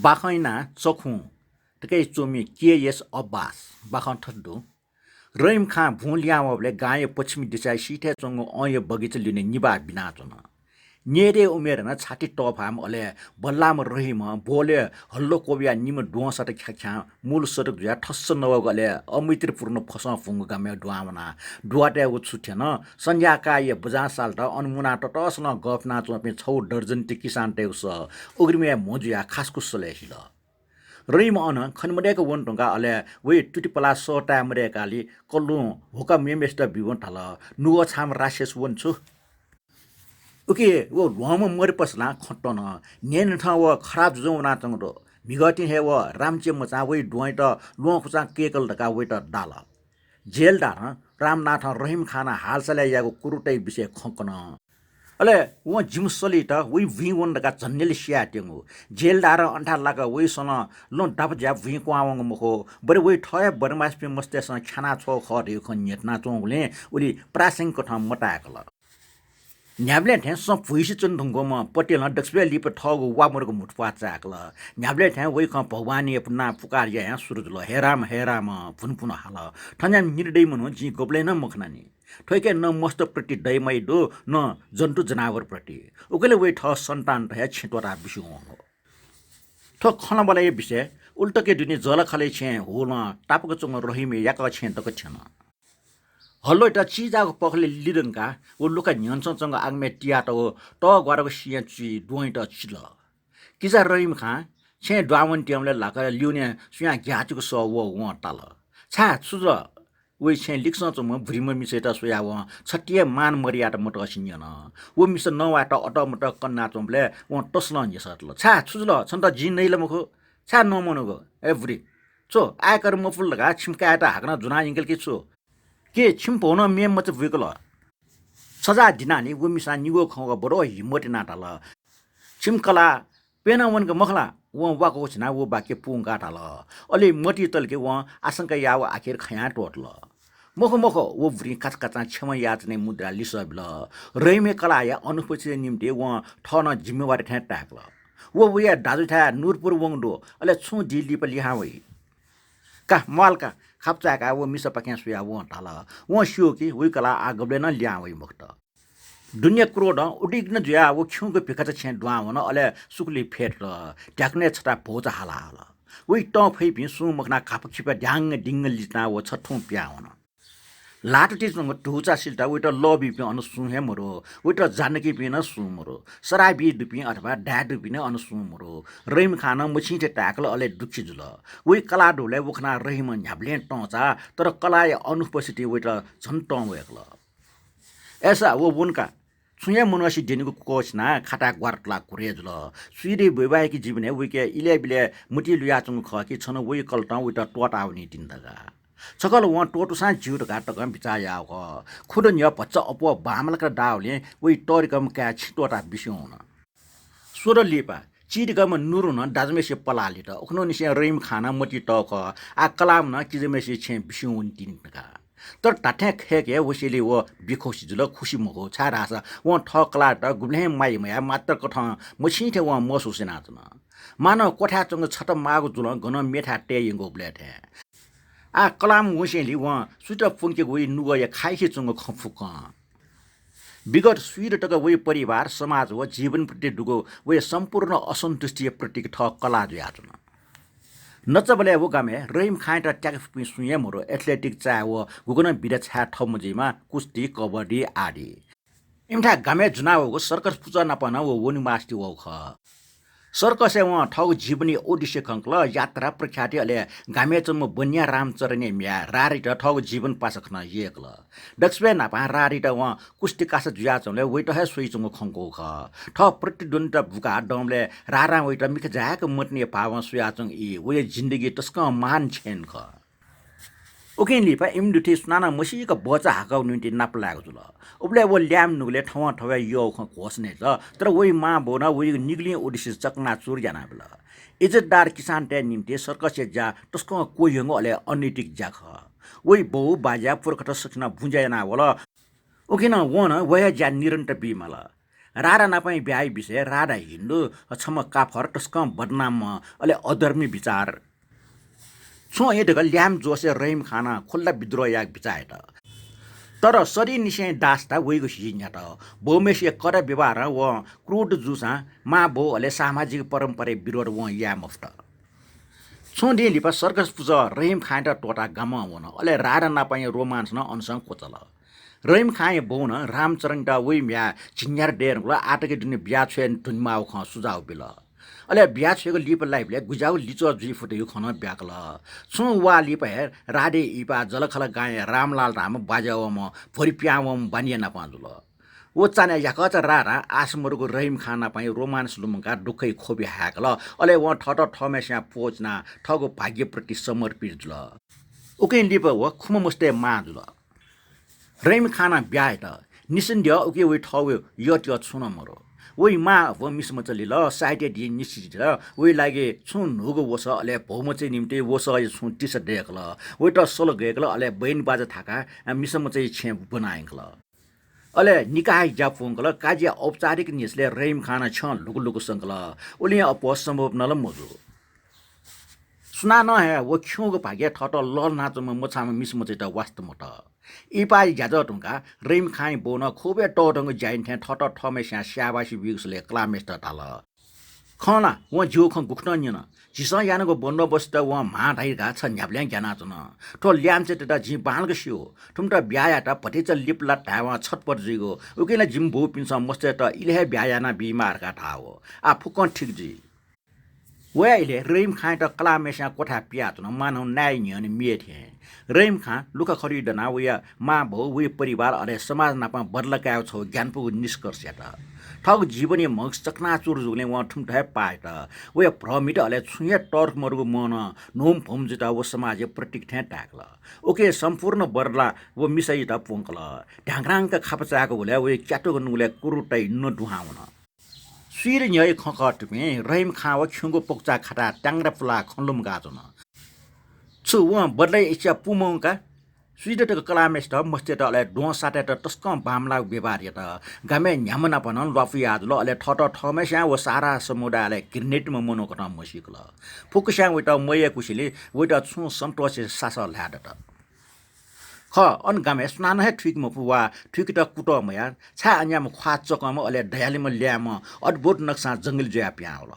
बाखैना चखु तकै चोमी केएस अब्बास बाखन ठड्डो रहिम खाँ भुलियावले गाय पश्चिमी दिशा सिठे चंगो अय बगैँचा लिने निबा बिना चन नेरे उमेर न छाती टफाम अले बल्लाम रहिम बोले हल्लो कोबिया निम डुवासट ख्याख्या मूल सडक जुया ठस्स नवगले अमैत्रीपूर्ण फसा फुंग गामे डुवामना डुवाटे उछुठेन संज्ञाका ये बजा साल्ट अनमुना टटसन गफना चोपे छौ दर्जन ति किसान टेउस उग्रिमे मोजुया खासकुसले हिल रहिम अन खनमरेको वनटुङ्गा अले वे टुटिपला सोटा मरेकाली कल्लु होका मेमेस्ट बिवन थाल नुव छाम रासेस वन्छु उके वो लम मरेपसला खट्टन नेन ठ व खराब जौना चंगरो मिगति हे व रामचे मचा वे डुइ त लोखुचा केकल ढका वे त डाल जेल डार रामनाथ रहिम खाना हालसले याको कुरुटै विषय खंकन अले वो जिमसली त वे भि वन ढका झन्नेले सिया टेंगु जेल डार अन्ठा लागा वे सन लो डाप ज्या भि क्वावंग मखो बरे वे ठय बरमास पे मस्तेसन खाना छो खरे खन्यतना चोंगले उली प्रासिङ कथा मटाकल न्याब्ले ठ्यां सब भुइसी चुन ढुङ्गोमा पटेल डक्सबे लिप ठगु वामरको मुठपा चाकल न्याब्ले ठ्यां वइ ख भगवानी अपना पुकार या सुरुजल हेराम फुनफुन हाल ठन्या निर्दय मनो जी गोब्ले न मखनानी ठोके न मस्त प्रति दैमै दो न जन्तु जनावर प्रति उकले वइ ठ सन्तान रहे छिटोरा बिसु हो ठो खन बले विषय उल्टके दुनी जल खले छे होल टापको चंग रहिमे याक छे तक छन हल्लो एउटा चिजाको पखले लिदंका ओ लुका न्यन्छसँग आगमे टिया त त गरको सिया चि डुइ त चिल किजा रहिम खा छे डावन टियमले लाका ल्युने सुया ग्याचको स व टाल छा सुज वे छे लिक्स चम भ्रिम मिसेटा सोया व छटिए मान मरिया त मट असिन्यन वो मिस नवाट अट मट कन्ना चमले व टस्ल यसतल छा सुजल छन्त जिन नैल मखो छा नमनको एभ्री छो आकर मफुल लगा छिमकाटा हाकना जुना इंगल के छो के छिम्पोन मेम मच विकल सजा दिनानी वो मिसा निगो खंग बडो हिम्मत नाटाल छिमकला पेनावनको मखला व वाको छना वो बाके पुङ काटाल अलि मटी तलके व आशंका याव आखिर खया टोटल मखो वो भ्री काचकाचा छम याचने मुद्रा लिसबल रहिमे कला या अनुपस्थित निम्ति व ठन जिम्मेवारी ठ्या टाकल वो या दाजु ठा नूरपुर वंगडो अले छु दिल्ली प लिहावै का मालका खापचाका वो मिस पक्या सुया वो टाला वो शियो कि वे कला आगबले न ल्यावै मुक्त दुनिया क्रोड उडिग्न जुया वो खिउको पिखा छ डुवावन अले सुकली फेट ट्याक्ने छटा भोज हाला वे ट फैपि सु मखना खाप खिप ढ्याङ डिङ लितना वो छठौ प्यावन लाटटी संग ढुचा सिल्टा वेट लबी पि अनुसु हेमरो वेट जानकी पि न सुमरो सराबी दुपि अथवा डा दुपि न अनुसु मरो रहिम खान मछिटे टाकल अले दुखी जुल वे कला ढोले वखना रहिम न्याब्ले टचा तर कलाय अनुपस्थिति वेट झन्ट वेकल ऐसा वो उनका सुया मनसी डेनीको कोचना खाटा ग्वारटला कुरेजुल सुइरे वैवाहिक जीवन वेके इले बिले मुटी लुयाचुङ खकी छन वे कल्टा वेट टोट आउने दिन्दगा सकल व टोटुसा जिउर घाटक बिचाया हो खुद न्य पच्च अपो बामलका डाउले वे टोरिकम का छिटोटा बिस्योन सोर लेपा चिरगम नुरुन दाजमेसे पलाले त उखनो निसे रहिम खाना मटी टक आ कलाम न किजमेसे छे बिस्योन दिनका तर टाठ्या खेके वसेले व बिखोसी जुल खुसी मगो छारासा व ठकला त गुब्ले माइ मया मात्र कठ मछिथे व मसुसेना जन मानव कोठा चंग छट मागु जुल गन मेठा टेयंगो ब्लेथे आ कलाम वसेली व सुट फुन्के गई नुग या खाइखे चंग खफुक विगत सुइर टक वे परिवार समाज व जीवन प्रति दुगो वे सम्पूर्ण असन्तुष्टि प्रतीक ठ कला जुयाचन नचबले वो गामे रहिम खाइटा ट्याक पि सुये मरो एथलेटिक चा व गुगन बिरा छा ठमजिमा कुस्ती कबड्डी आदि इमठा गामे जुनावको सर्कस पूजा नपना वो वनि मास्ति वो ख सर्कसे व ठग जीवनी ओडिसे खंकल यात्रा प्रख्याति अले गामेचम बन्या रामचरणे म्या रारिट ठग जीवन पासखन एकल दक्षबे नापा रारिट व कुस्ती कास जुयाचले वेट हे सोइचंग खंको ख ठ प्रतिद्वन्द बुका डमले रारा वेट मिख जाक मटने पाव सुयाचंग इ वे जिन्दगी तस्क मान छेन ख ओके लिपा इमडुथे सुनाना मसीका बचा हाकाउ निम्ति नाप लागो जुल उबले वो ल्याम नुगले ठवा ठवा यो ख घोस्ने छ तर वही मा बोना वही निगली ओडिसी चकना चुर जाना बल इज्जतदार किसान टे निम्ति सर्कस जा तस्को कोयंगो अले अनैतिक जा ख वही बहु बाजा पुरखट सखना भुंजायना वला ओके न वन वया जा निरन्तर बिमला राडा नापाई ब्याई विषय राडा हिन्दू छम काफर टस्कम बदनाम अले अधर्मी विचार छो ये ढक ल्याम जोसे रहिम खाना खुल्ला विद्रोह याक विचार तर सरी निसे दास्ता वैगो हिजिन्याट बोमेसिय कर व्यवहार व क्रूड जुसा मा बो अले सामाजिक परम्परा विरोध व या मुफ्त छोडे लिपा सर्कस पुज रहिम खाएर टोटा गम हुन अले राडा नापाई रोमान्स न अनसङ कोचल रहिम खाए बोन रामचरण दा वइ म्या झिन्यार डेर गुला आटके दुने बिया छेन तुनमाउ ख सुझाउ बिल अले बिया छेको लिप लाइफले गुजाउ लिचो जुइ फुटे खन ब्याकल छु वा लिप हे राडे इपा जलखल गाए रामलाल राम बाजावम फोरि प्यावम बानिया न पाजुल ओ चाने याकच रारा आसमरुको रहिम खाना पाई रोमान्स लुमका दुखै खोबी हाकल अले व ठट ठमेस्या पोचना ठगो भाग्यप्रति समर्पित जुल उकै लिप व खुम मुस्ते माजुल रहिम खाना ब्याए त निसन्देह उके वे ठौ यो त्यो छुन मरो वइ मा व मिसमचली ल साइटे दि निश्चित वइ लागे छुन हुगो वस अले भौमचे निम्ते वस छु टिस देखल वइ त सोल गएकल अले बहिन बाजा थाका मिसमचे छे बनाएकल अले निकाय जाफुङकल काजिया औपचारिक निसले रहिम खाना छ लुगु लुगु संकल ओले अप सम्भव नल मजु सुना न है वो क्यों भाग्य ठट ल नाचम मछाम मिसमचे त वास्तव त इपाई ज्याज टुङका रहिम खाई बोन खोबे टोटङ जाइन थे ठट ठमे स्या स्याबासी विगसले क्लामेस्ट ताल खना व जिउ ख गुख्न निन जिस यानको बन्दोबस्त व मा ढाइगा छ न्याब्ल्या ज्ञाना चन ठो ल्यामचे त जि बालग सियो ठुमटा ब्यायाटा पटेच लिपला टावा छटपट जिगो उकेला जिम भो पिन्छ मस्ते त इले ब्यायाना बिमारका ठाओ आ फुकन ठीक जी वेले रहिम खाए त क्लामेस्या कोठा पियात न मानौ नाइ नि मिए रहिम खाँ लुका खरिदना उया मा भौ वे परिवार अरे समाज नापा बदलकायो छौ ज्ञानपुको निष्कर्ष त ठग जीवनी मग चकनाचुर जुले व ठुमठा पाए त वे भ्रमित अले छुए टर्क मरुको मन नोम भुमजिता व समाज प्रतीक थे टाकल ओके सम्पूर्ण बर्ला व मिसै त पोंकल ढाङराङका खापचाको भले वे क्याटोको नुले कुरुटै न दुहाउन सिर न्याय खकटमे रहिम खाँ व खिउँगो पोक्चा खटा ट्याङ्रा फुला खन्लुम गाजन छु व बदलै इच्छा पुमौका सुइदटक कलामेस्ट मस्तेट अले डों साटेट टस्कम बामला व्यवहार गामे न्यामना पन लफियाद ल अले ठट ठमेस्या व सारा समुदायले किर्नेट मनोकन मसिकल फुकुस्या वेट मय कुसिले वेट छु सन्तोष सास ल्याडट ख अन गामे स्नान है ठीक मफुवा ठीक त कुट मया छा अन्याम ख्वा चकम अले दयालिम ल्याम अद्भुत नक्सा जंगल जया प्याउल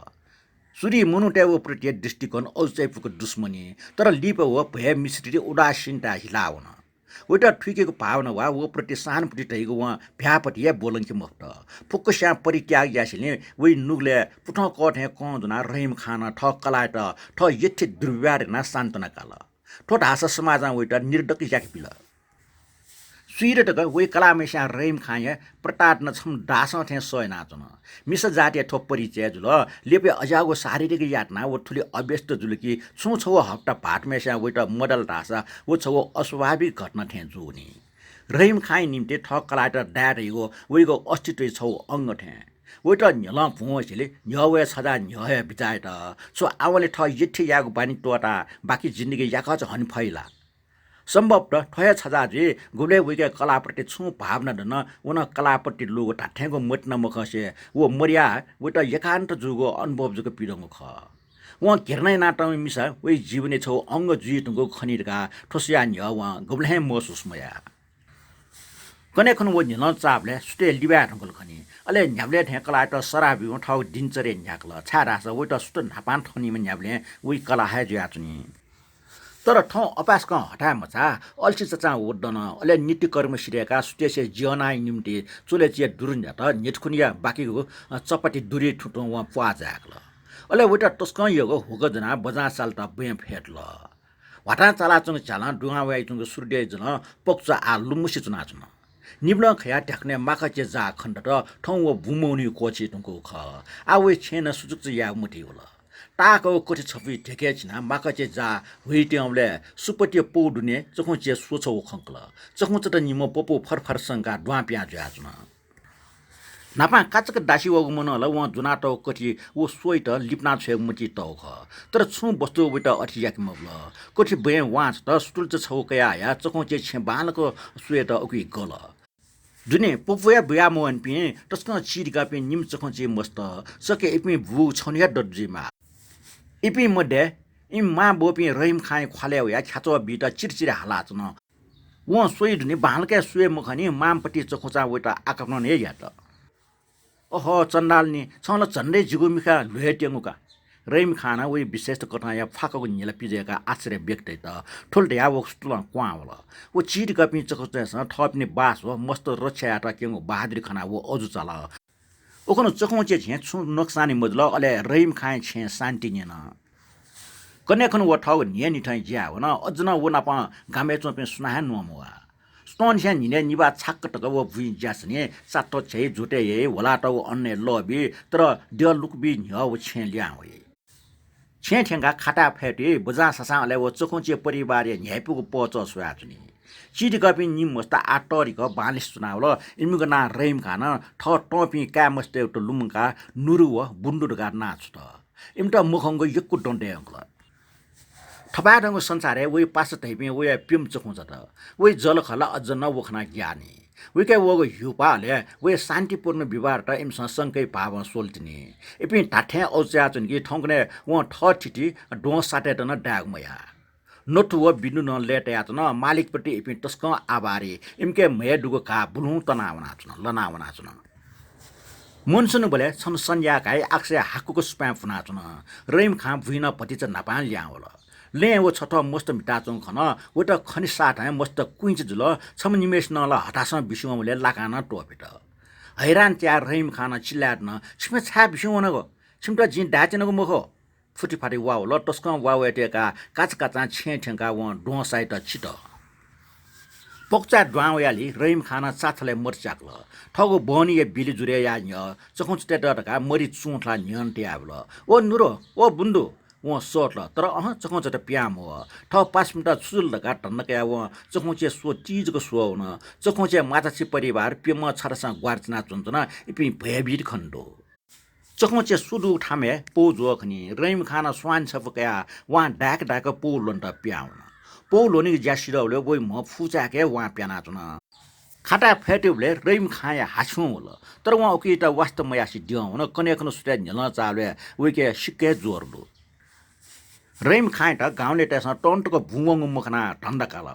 सुरी मुनुटे वो प्रति दृष्टिकोण औचैपुको दुश्मनी तर लिप व भय मिश्री उदासीनता हिलाउन उटा ठुकेको भावना वा वो प्रति सहानुभूति टैको वा भ्यापति या बोलङ्के मुक्त फुक्कस्या परित्याग यासिले वइ नुगले पुठ कठे कजना रहिम खाना ठ कलाट ठ यथि दुर्व्यवहार न सान्तना काल ठोट हास समाजमा वइटा निर्दक याक पिल सुइरटक वे कलामेस्या रहिम खाए प्रताट न छम दास थे सय नाचन मिस जातीय ठोप परिचय जुल लेपे अजागो शारीरिक यातना वो ठुली अव्यस्त जुलकी छु छौ हप्ता भाटमेस्या वेटा मडल दासा वो छौ अस्वाभाविक घटना थे जुनी रहिम खाए निम्ते ठक कलाट डारेगो वेगो अस्तित्व छौ अंग थे वेटा न्यला भुँसले न्यवे सदा न्यहे बिचाए त सो आवले ठ यथि यागो बानी टोटा बाकी जिन्दगी याक छ हन फैला सम्भव त ठय छजाजे गुले वेगे कलाप्रति छु भावना दन उन कलाप्रति लोगो ठाठेको मट्न मखसे वो मरिया वेटा एकान्त जुगो अनुभव जुगो पिडंगो ख व घेर्नै नाटम मिसा वे जीवने छौ अंग जुइतुगो खनिरका ठोसिया न्य व गुब्ले महसुस मया कने खन वो निन चापले सुते लिबा ढंगल खनि अले न्याब्ले ठे कला त सराबि ठाउ दिनचर्या न्याकल छारास वेटा सुत नापान ठनी म न्याब्ले वे कला है ज्याचुनी तर ठाउँ अपासका हटा मचा अल्छी चचा ओड्दन अले नित्य कर्म सिरेका सुतेसे जीवनाइ निम्ति चुलेचिया दुरुन्जात नेटखुनिया बाकीको चपटी दुरी ठुटो वा पुआजाकल अले वेटा टस्क यगो हुगजना बजा सालता बे फेटल हटा चालाचङ चाला डुङा वाइचुङ सुर्डे जन पक्ष आ लुमुसी चुनाचुन निब्ल खया ट्याक्ने माखचे जा खण्ड त ठाउँ व भुमौनी कोची तुङको ख आवे छेन सुजुक या मुठी होला ताको कोठी छपी ठेके छिना माकचे जा हुइट्याउले सुपटिय पौडुने चखुचे सोछौ खंकल चखुच त निमो पोपो फरफर संगा ड्वा प्या ज्याजुन नापा काचक दासी वगु मन ल व जुनाटो कोठी वो सोइट लिपना छे मुटी तौख तर छु वस्तु बिट अठियाक मबल कोठी बे वाच त स्टुल छ छौ कया या चखुचे छे बालको सुएट उकि गल दुने पोपोया बुया मोहन पि तस्क चिरका पि निम चखो चे मस्त सके इपि भु छनिया दर्जिमा इपि मध्ये इ मा बोपि रहिम खाए ख्वाले या ख्याचो बिटा चिरचिरे हालाच न व सोइ दुने बालके सुए मखनी मामपट्टि चखोचा वटा आकर्षण ने यात ओहो चण्डालनी छल झन्डै जिगुमिका लुहेटेमुका रहिम खाना वही विशेष कथा या फाको निला पिजेका आश्चर्य व्यक्त त ठुल्टे या वस्तुला क्वावला वो चिट कपि चखोचा थपने बास हो मस्त रक्षाटा केंगो बहादुर खाना वो अजु चला ओखनो चखोचे छे छु नक्सानी मजल अले रहिम खाए छे शान्ति नेन कने खन वो ठाउ निया निठै ज्या हो न अजना वो नापा गामे चोपे सुनाहे नमवा स्टोन छे निने निबा छक्क टक वो भुइ ज्यासने सातो छे जुटे ये होला त अन्य लबी तर देल लुक बि न्या वो छे ल्या होय छे ठेंगा खाटा फेटे बजा ससा अले वो चखोचे परिवार या न्यायपुको पच सुयाचनी चिट कपि नि मस्ता आटरिक बालिस सुनावल इमुगना रहिम खान ठ टपि का मस्ते एउटा लुमका नुरु व बुन्डुडगा नाच त इमटा मुखंग यक्कु डन्डे अंकल थबाडंग संसारे वइ पास तैपि वइ पिम चखुन्छ त वइ जल खला अझ न वखना ज्ञानी वइके वगो युपाले वइ शान्तिपूर्ण विवाह त इम संसंकै भाव सोल्तिनी इपि ठाठे औच्याचन कि ठंगने व ठ ठिटी डो साटे त न डागमया नोटु व बिनु न लेटया त न मालिकपट्टि इपि तस्क आबारी इमके मे दुगो का बुलु तनावना छन लनावना छन मुनसुन बोले छन संज्ञा काई आक्से हाकुको स्पैम फुना छन रहिम खा भुइन पतिच नपान ल्यावल ले वो छठ मस्त मिटाचों खन वटा खनि साथ है मस्त कुइच जुल छम निमेष नल हटास बिसुमले लाकान टोपेट हैरान त्यार रहिम खाना चिल्लाट न छिमे छा बिसुमनको छिमटा जिन डाचनको मुखो फुटी फाटी वाउ ल टस्क वाउ एटेका काच काचा छे ठेंका व डोसाइ त छिट पक्चा ड्वावयाली रहिम खाना चाथले मर्चाक्ल ठगो बनी या बिली जुरे या न्य चखुच टेटका मरि चुठला न्यन ट्याबल ओ नुरो ओ बुन्दु वो सोटल तर चखौच त प्याम हो ठ 5 मिनट सुजुल दका टन्नका व चखौचे सो चीजको सो हुन चखौचे माछाची परिवार पेम छरसा ग्वार्चना चुन्चना इपि भयभीत खण्डो चखौचे सुदु ठामे पोजो खनि रहिम खाना स्वान छपकया वा डाक डाक पोलन्ट प्याउन पोलोनी ज्यासिरले वइ म फुचाके वा प्याना चुन खाटा फेटेबले रहिम खाया हाछु होल तर वा ओकिटा वास्तवमयासी दिउ न कनेकन सुटे नल चाले वइके सिक्के जोरलो रहिम खाएट गाउँले टेसा टन्टको भुवङ मुखना ठण्डकाल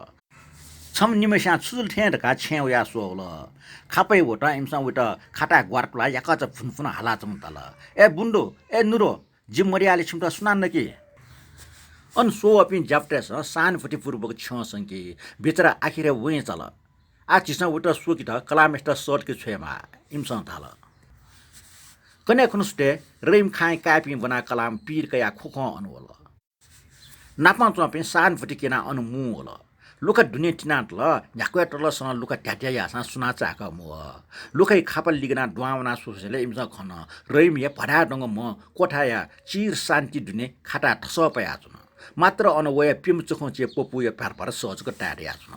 छम निमेसा छुल ठेंडका छेउ या सोल खापै वटा इमसा वटा खाटा ग्वारकला याका च फुनफुन हाला चमतल ए बुन्डो ए नुरो जिमरियाले छिमटा सुनान कि अन सो अपि जाप्टेस सान फुटी पूर्वक छ संकी भित्र आखिर वइ चल आ चिसा वटा सोकिट कलामेस्ट सर्ट के छेमा इमसा थाल कने खुनस्टे रहिम खाए कापि बना कलाम पीर कया खुख अनवल नापा चपे सान फुटी केना अनमु होल लुका दुनिया टिनाटल झ्याक्वेटल सन लुका ट्याट्या यासा सुना चाक मु लुकै खापल लिगना द्वावना सोसेले इमसा खन रहिम या भडा डंग म कोठाया चिर शान्ति दुने खाटा ठस पया छन मात्र अनवय पिम चखौ चे पोपु या पार सहजको टारिया छन